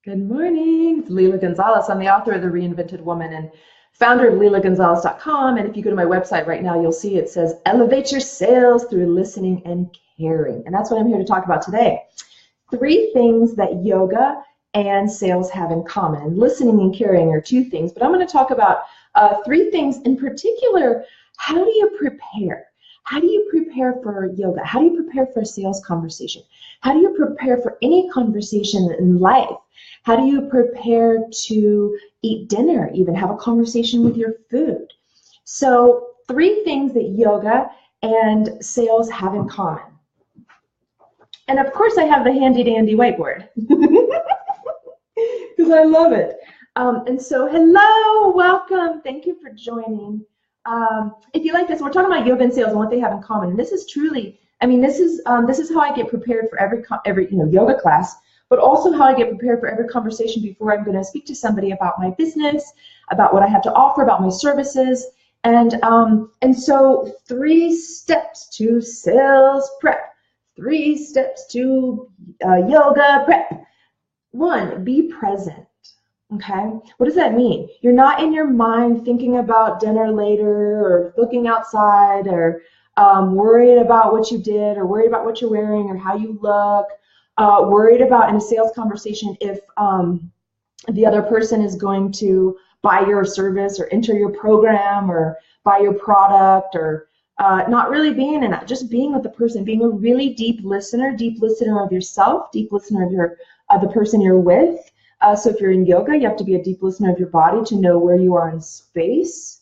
Good morning. It's Lila Gonzalez. I'm the author of The Reinvented Woman and founder of lilagonzalez.com. And if you go to my website right now, you'll see it says elevate your sales through listening and caring. And that's what I'm here to talk about today. 3 things that yoga and sales have in common. And listening and caring are 2 things, but I'm going to talk about 3 things in particular. How do you prepare? How do you prepare for yoga? How do you prepare for a sales conversation? How do you prepare for any conversation in life? How do you prepare to eat dinner, even have a conversation with your food? So 3 things that yoga and sales have in common. And of course I have the handy dandy whiteboard because I love it. And so hello, welcome, thank you for joining. If you like this, we're talking about yoga and sales and what they have in common. And this is truly, this is how I get prepared for every yoga class, but also how I get prepared for every conversation before I'm going to speak to somebody about my business, about what I have to offer, about my services. And so 3 steps to sales prep, 3 steps to yoga prep. 1, be present. Okay, what does that mean? You're not in your mind thinking about dinner later or looking outside or worried about what you did or worried about what you're wearing or how you look, worried about in a sales conversation if the other person is going to buy your service or enter your program or buy your product, or not really being in that, just being with the person, being a really deep listener of yourself, deep listener of the person you're with. So if you're in yoga, you have to be a deep listener of your body to know where you are in space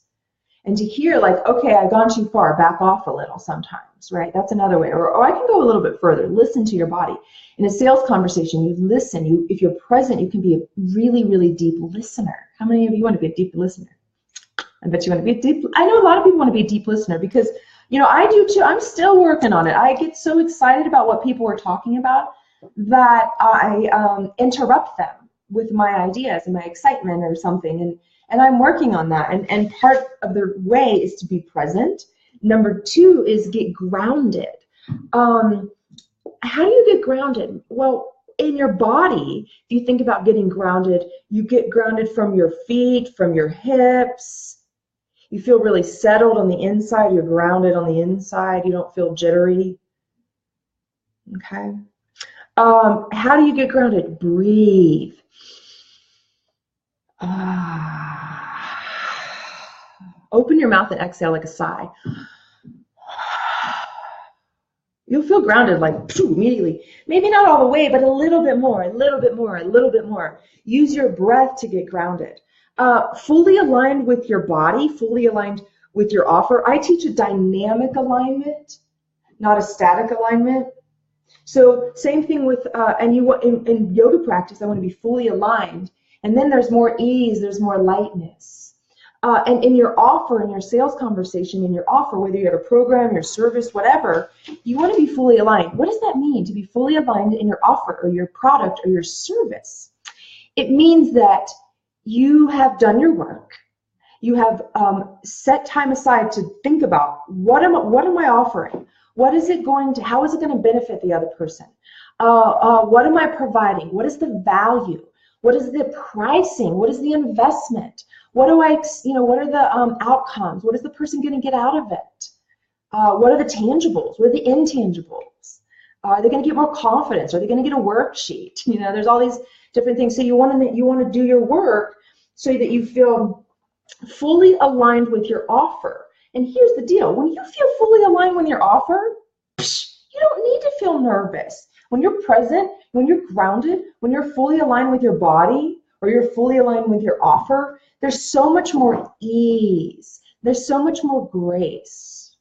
and to hear like, okay, I've gone too far, back off a little sometimes, right? That's another way. Or I can go a little bit further, listen to your body. In a sales conversation, you listen. If you're present, you can be a really, really deep listener. How many of you want to be a deep listener? I bet you want to be a deep, I know a lot of people want to be a deep listener because, I do too. I'm still working on it. I get so excited about what people are talking about that I interrupt them with my ideas and my excitement or something, and I'm working on that, and part of the way is to be present. Number 2 is get grounded. How do you get grounded? Well, in your body, if you think about getting grounded, you get grounded from your feet, from your hips. You feel really settled on the inside. You're grounded on the inside. You don't feel jittery. Okay. How do you get grounded? Breathe. Open your mouth and exhale like a sigh. You'll feel grounded like immediately. Maybe not all the way, but a little bit more, a little bit more, a little bit more. Use your breath to get grounded. Fully aligned with your body, fully aligned with your offer. I teach a dynamic alignment, not a static alignment. So same thing with, in yoga practice, I want to be fully aligned. And then there's more ease, there's more lightness. And in your offer, in your sales conversation, in your offer, whether you have a program, your service, whatever, you want to be fully aligned. What does that mean, to be fully aligned in your offer or your product or your service? It means that you have done your work. You have set time aside to think about what am I offering? How is it going to benefit the other person? What am I providing? What is the value? What is the pricing? What is the investment? What are the outcomes? What is the person going to get out of it? What are the tangibles? What are the intangibles? Are they going to get more confidence? Are they going to get a worksheet? There's all these different things. So you want to do your work so that you feel fully aligned with your offer. And here's the deal. When you feel fully aligned with your offer, you don't need to feel nervous. When you're present, when you're grounded, when you're fully aligned with your body or you're fully aligned with your offer, there's so much more ease. There's so much more grace.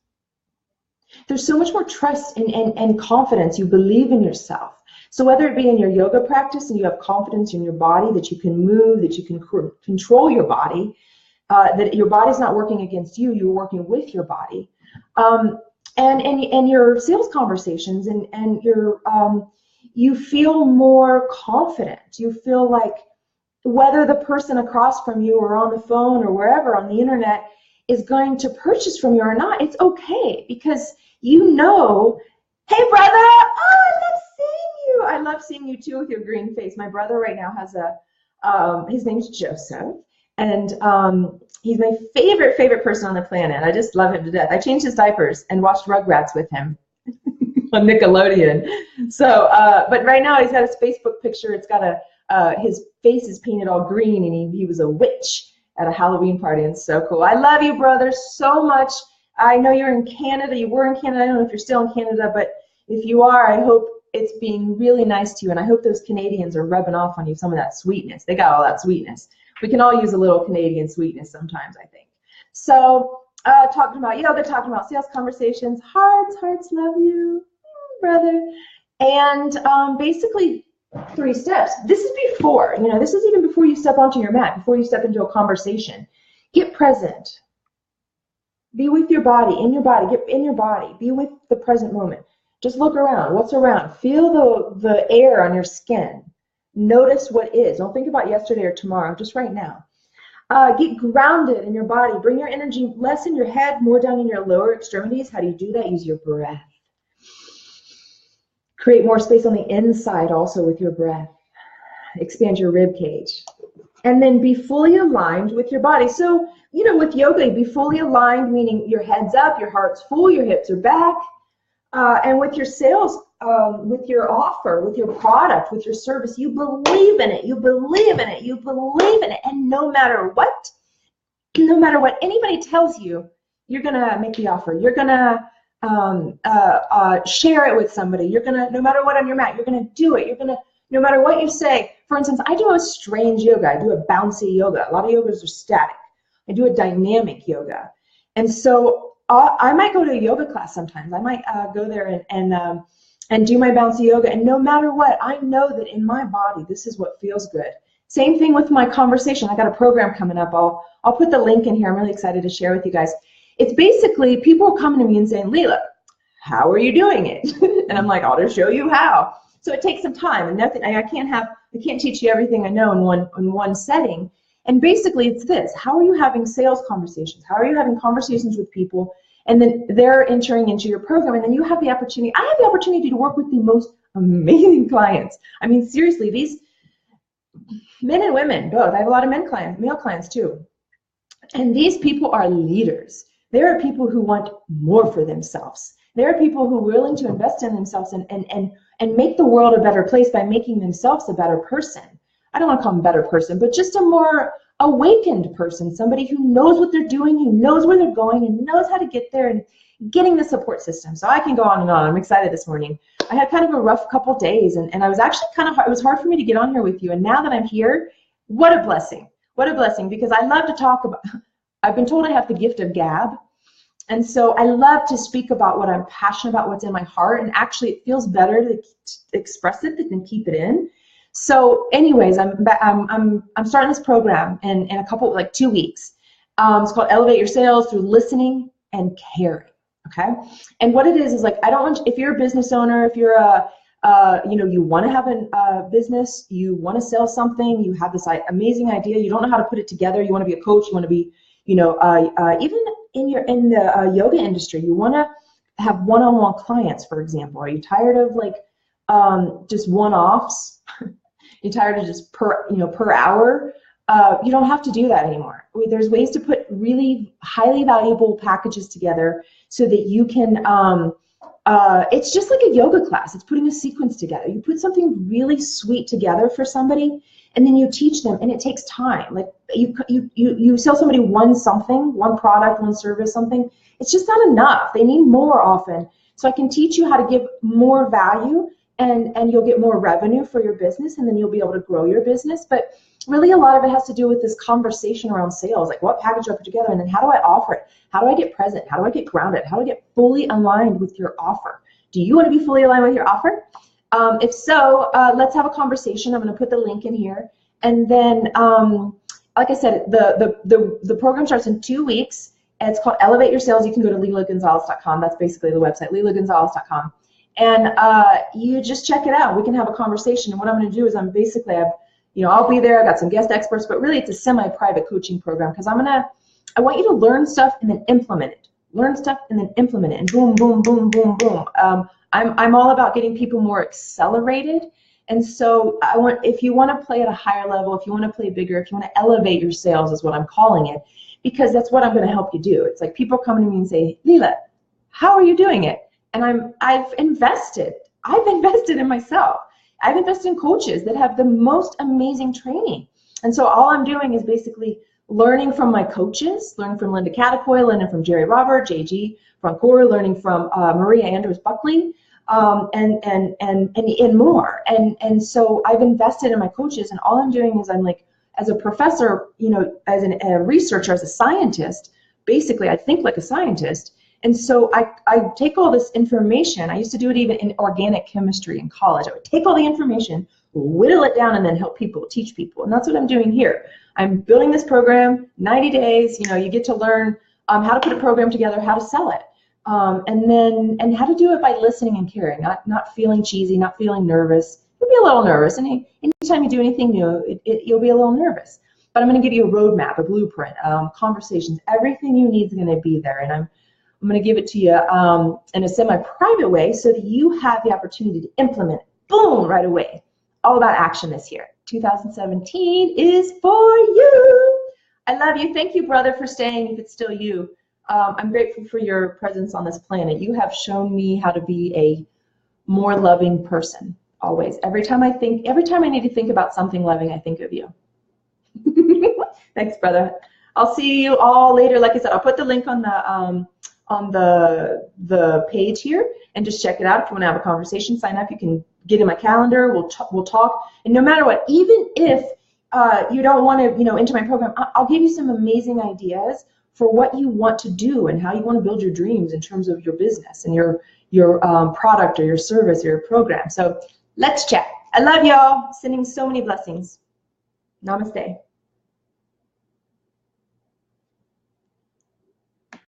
There's so much more trust and confidence. You believe in yourself. So whether it be in your yoga practice and you have confidence in your body that you can move, that you can control your body, that your body's not working against you, you're working with your body. And your sales conversations and your you feel more confident. You feel like whether the person across from you or on the phone or wherever on the internet is going to purchase from you or not, it's okay because hey brother, oh, I love seeing you. I love seeing you too with your green face. My brother right now has his name's Joseph, and he's my favorite person on the planet. I just love him to death. I changed his diapers and watched Rugrats with him on Nickelodeon. So, but right now he's got his Facebook picture. It's got his face is painted all green, and he was a witch at a Halloween party, and it's so cool. I love you, brother, so much. I know you're in Canada. You were in Canada. I don't know if you're still in Canada, but if you are, I hope it's being really nice to you, and I hope those Canadians are rubbing off on you some of that sweetness. They got all that sweetness. We can all use a little Canadian sweetness sometimes, I think. So, talking about yoga, talking about sales conversations, hearts, love you, brother. And basically, 3 steps. This is before, this is even before you step onto your mat, before you step into a conversation. Get present. Be with your body, in your body, get in your body. Be with the present moment. Just look around. What's around? Feel the air on your skin. Notice what is. Don't think about yesterday or tomorrow, just right now. Get grounded in your body. Bring your energy less in your head, more down in your lower extremities. How do you do that? Use your breath. Create more space on the inside also with your breath. Expand your rib cage. And then be fully aligned with your body. So, with yoga, be fully aligned, meaning your head's up, your heart's full, your hips are back. And with your sales, with your offer, with your product, with your service, you believe in it, you believe in it, you believe in it. And no matter what anybody tells you, you're going to make the offer. You're going to share it with somebody. You're going to, no matter what on your mat, you're going to do it. You're going to, no matter what you say. For instance, I do a strange yoga. I do a bouncy yoga. A lot of yogas are static. I do a dynamic yoga. And so I might go to a yoga class sometimes. I might go there and do my bouncy yoga. And no matter what, I know that in my body, this is what feels good. Same thing with my conversation. I got a program coming up. I'll put the link in here. I'm really excited to share with you guys. It's basically people are coming to me and saying, Lila, how are you doing it? And I'm like, I'll just show you how. So it takes some time, and nothing. I can't teach you everything I know in one setting. And basically, it's this: how are you having sales conversations? How are you having conversations with people? And then they're entering into your program, and then you have the opportunity. I have the opportunity to work with the most amazing clients. I mean, seriously, these men and women both. I have a lot of male clients too. And these people are leaders. There are people who want more for themselves. There are people who are willing to invest in themselves and make the world a better place by making themselves a better person. I don't want to call them a better person, but just a more awakened person, somebody who knows what they're doing, who knows where they're going, and knows how to get there, and getting the support system. So I can go on and on. I'm excited this morning. I had kind of a rough couple days, and I was actually it was hard for me to get on here with you. And now that I'm here, what a blessing. What a blessing, because I love to talk about, I've been told I have the gift of gab. And so I love to speak about what I'm passionate about, what's in my heart, and actually it feels better to express it than keep it in. So anyways, I'm starting this program in a couple, 2 weeks. It's called Elevate Your Sales Through Listening and Caring, okay? And what it is I don't want, if you're a business owner, if you're you want to have a business, you want to sell something, you have this amazing idea, you don't know how to put it together, you want to be a coach, you want to be, even in the yoga industry, you want to have one-on-one clients, for example. Are you tired of just one-offs? You're tired of just per hour? You don't have to do that anymore. There's ways to put really highly valuable packages together so that you can, it's just like a yoga class. It's putting a sequence together. You put something really sweet together for somebody, and then you teach them, and it takes time. Like you sell somebody one product, one service, something. It's just not enough. They need more often. So I can teach you how to give more value, and you'll get more revenue for your business, and then you'll be able to grow your business. But really, a lot of it has to do with this conversation around sales. Like, what package do I put together, and then how do I offer it? How do I get present? How do I get grounded? How do I get fully aligned with your offer? Do you want to be fully aligned with your offer? If so, let's have a conversation. I'm going to put the link in here. And then, like I said, the program starts in 2 weeks. And it's called Elevate Your Sales. You can go to lilagonzalez.com. That's basically the website, lilagonzalez.com. And you just check it out. We can have a conversation. And what I'm going to do is I'll be there. I've got some guest experts, but really it's a semi-private coaching program, because I want you to learn stuff and then implement it. Learn stuff and then implement it, and boom, boom, boom, boom, boom. I'm all about getting people more accelerated And so if you want to play at a higher level, if you want to play bigger, if you want to elevate your sales is what I'm calling it, because that's what I'm going to help you do. It's like people come to me and say, Lila, how are you doing it? And I've invested in myself. I've invested in coaches that have the most amazing training. And so all I'm doing is basically learning from my coaches, learning from Linda Catacoy, learning from Jerry Robert, JG Francoeur, learning from Maria Andrews Buckley, and more. And so I've invested in my coaches, and all I'm doing is I'm like, as a professor, you know, as a researcher, as a scientist, basically I think like a scientist. And so I take all this information. I used to do it even in organic chemistry in college. I would take all the information, whittle it down, and then help people, teach people. And that's what I'm doing here. I'm building this program, 90 days. You know, you get to learn how to put a program together, how to sell it, and how to do it by listening and caring, not feeling cheesy, not feeling nervous. You'll be a little nervous, and anytime you do anything new, you'll be a little nervous. But I'm going to give you a roadmap, a blueprint, conversations. Everything you need is going to be there, and I'm going to give it to you in a semi-private way so that you have the opportunity to implement it, boom, right away. All about action this year. 2017 is for you. I love you. Thank you, brother, for staying, if it's still you. I'm grateful for your presence on this planet. You have shown me how to be a more loving person, always. Every time I need to think about something loving, I think of you. Thanks, brother. I'll see you all later. Like I said, I'll put the link on the page here, and just check it out. If you want to have a conversation, sign up. You can get in my calendar. We'll talk. And no matter what, even if you don't want to, you know, enter my program, I'll give you some amazing ideas for what you want to do and how you want to build your dreams in terms of your business and your product or your service or your program. So let's chat. I love y'all. Sending so many blessings. Namaste.